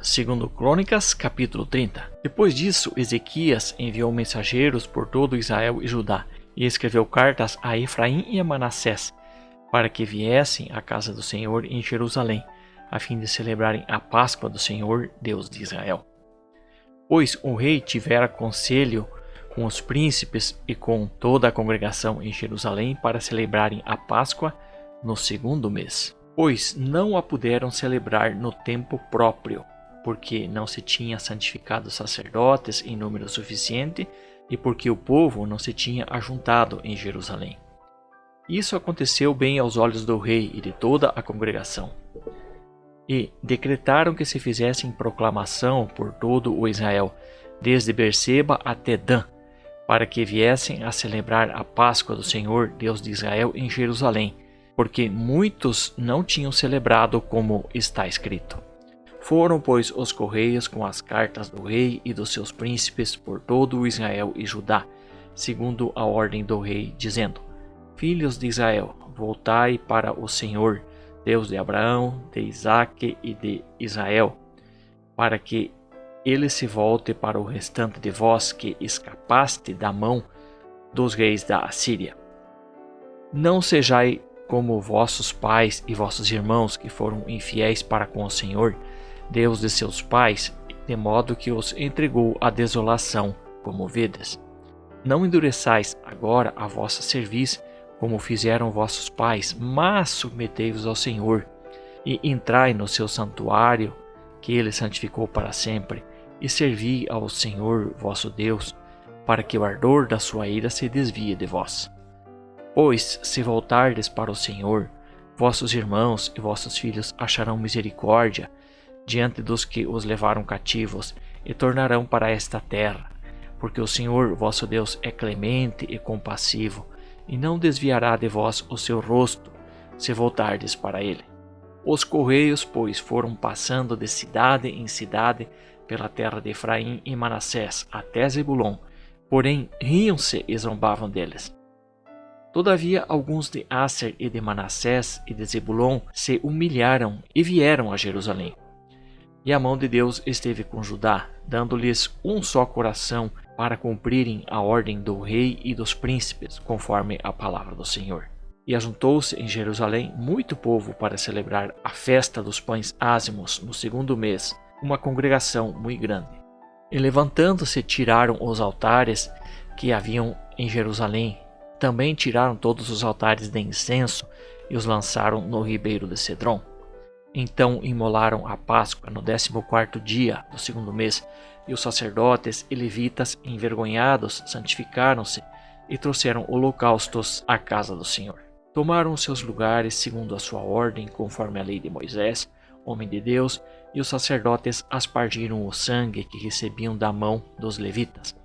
Segundo Crônicas, capítulo 30. Depois disso, Ezequias enviou mensageiros por todo Israel e Judá, e escreveu cartas a Efraim e a Manassés, para que viessem à casa do Senhor em Jerusalém, a fim de celebrarem a Páscoa do Senhor, Deus de Israel. Pois o rei tivera conselho com os príncipes e com toda a congregação em Jerusalém para celebrarem a Páscoa no 2º mês. Pois não a puderam celebrar no tempo próprio, porque não se tinha santificado sacerdotes em número suficiente e porque o povo não se tinha ajuntado em Jerusalém. Isso aconteceu bem aos olhos do rei e de toda a congregação. E decretaram que se fizessem proclamação por todo o Israel, desde Berseba até Dan, para que viessem a celebrar a Páscoa do Senhor, Deus de Israel, em Jerusalém, porque muitos não tinham celebrado como está escrito. Foram, pois, os correios com as cartas do rei e dos seus príncipes por todo o Israel e Judá, segundo a ordem do rei, dizendo: Filhos de Israel, voltai para o Senhor, Deus de Abraão, de Isaque e de Israel, para que ele se volte para o restante de vós que escapaste da mão dos reis da Assíria. Não sejai como vossos pais e vossos irmãos que foram infiéis para com o Senhor, Deus de seus pais, de modo que os entregou à desolação, como vedes. Não endureçais agora a vossa cerviz, como fizeram vossos pais, mas submetei-vos ao Senhor, e entrai no seu santuário, que ele santificou para sempre, e servi ao Senhor vosso Deus, para que o ardor da sua ira se desvie de vós. Pois, se voltardes para o Senhor, vossos irmãos e vossos filhos acharão misericórdia diante dos que os levaram cativos, e tornarão para esta terra, porque o Senhor vosso Deus é clemente e compassivo, e não desviará de vós o seu rosto, se voltardes para ele. Os correios, pois, foram passando de cidade em cidade pela terra de Efraim e Manassés até Zebulon, porém riam-se e zombavam deles. Todavia alguns de Asser e de Manassés e de Zebulon se humilharam e vieram a Jerusalém. E a mão de Deus esteve com Judá, dando-lhes um só coração para cumprirem a ordem do rei e dos príncipes, conforme a palavra do Senhor. E ajuntou-se em Jerusalém muito povo para celebrar a festa dos pães ázimos no 2º mês, uma congregação muito grande. E levantando-se tiraram os altares que haviam em Jerusalém. Também tiraram todos os altares de incenso e os lançaram no ribeiro de Cedron. Então imolaram a Páscoa no 14º dia do 2º mês, e os sacerdotes e levitas, envergonhados, santificaram-se e trouxeram holocaustos à casa do Senhor. Tomaram seus lugares segundo a sua ordem, conforme a lei de Moisés, homem de Deus, e os sacerdotes aspargiram o sangue que recebiam da mão dos levitas.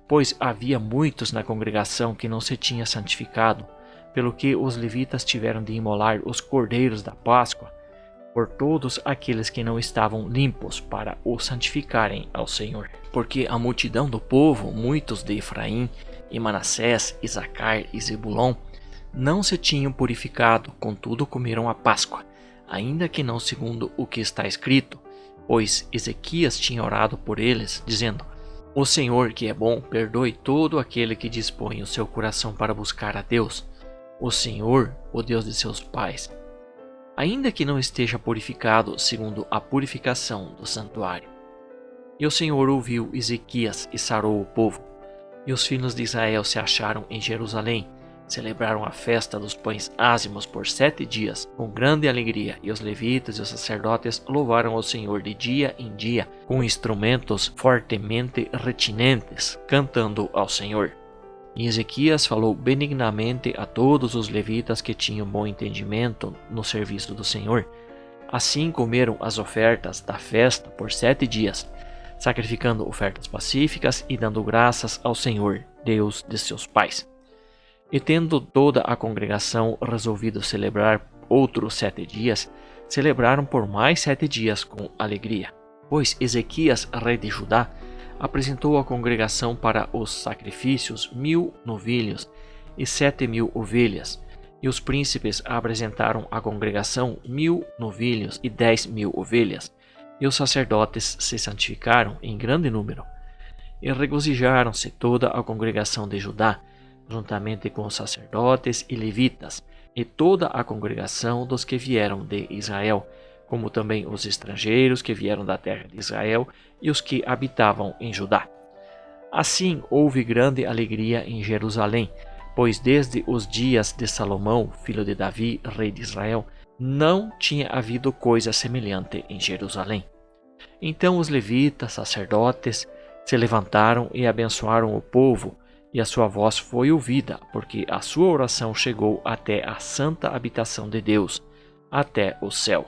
Pois havia muitos na congregação que não se tinha santificado, pelo que os levitas tiveram de imolar os cordeiros da Páscoa por todos aqueles que não estavam limpos, para o santificarem ao Senhor. Porque a multidão do povo, muitos de Efraim e Manassés, Isacar e Zebulon, não se tinham purificado, contudo comeram a Páscoa, ainda que não segundo o que está escrito, pois Ezequias tinha orado por eles, dizendo: O Senhor, que é bom, perdoe todo aquele que dispõe o seu coração para buscar a Deus, o Senhor, o Deus de seus pais, ainda que não esteja purificado segundo a purificação do santuário. E o Senhor ouviu Ezequias e sarou o povo. E os filhos de Israel se acharam em Jerusalém, celebraram a festa dos pães ázimos por 7 dias, com grande alegria, e os levitas e os sacerdotes louvaram ao Senhor de dia em dia, com instrumentos fortemente retinentes, cantando ao Senhor. E Ezequias falou benignamente a todos os levitas que tinham bom entendimento no serviço do Senhor. Assim comeram as ofertas da festa por 7 dias, sacrificando ofertas pacíficas e dando graças ao Senhor, Deus de seus pais. E tendo toda a congregação resolvido celebrar outros 7 dias, celebraram por mais 7 dias com alegria. Pois Ezequias, rei de Judá, apresentou à congregação para os sacrifícios 1000 novilhos e 7.000 ovelhas, e os príncipes apresentaram à congregação 1000 novilhos e 10.000 ovelhas, E os sacerdotes se santificaram em grande número, e regozijaram-se toda a congregação de Judá, juntamente com os sacerdotes e levitas, e toda a congregação dos que vieram de Israel, como também os estrangeiros que vieram da terra de Israel e os que habitavam em Judá. Assim houve grande alegria em Jerusalém, pois desde os dias de Salomão, filho de Davi, rei de Israel, não tinha havido coisa semelhante em Jerusalém. Então os levitas, sacerdotes, se levantaram e abençoaram o povo, e a sua voz foi ouvida, porque a sua oração chegou até a santa habitação de Deus, até o céu.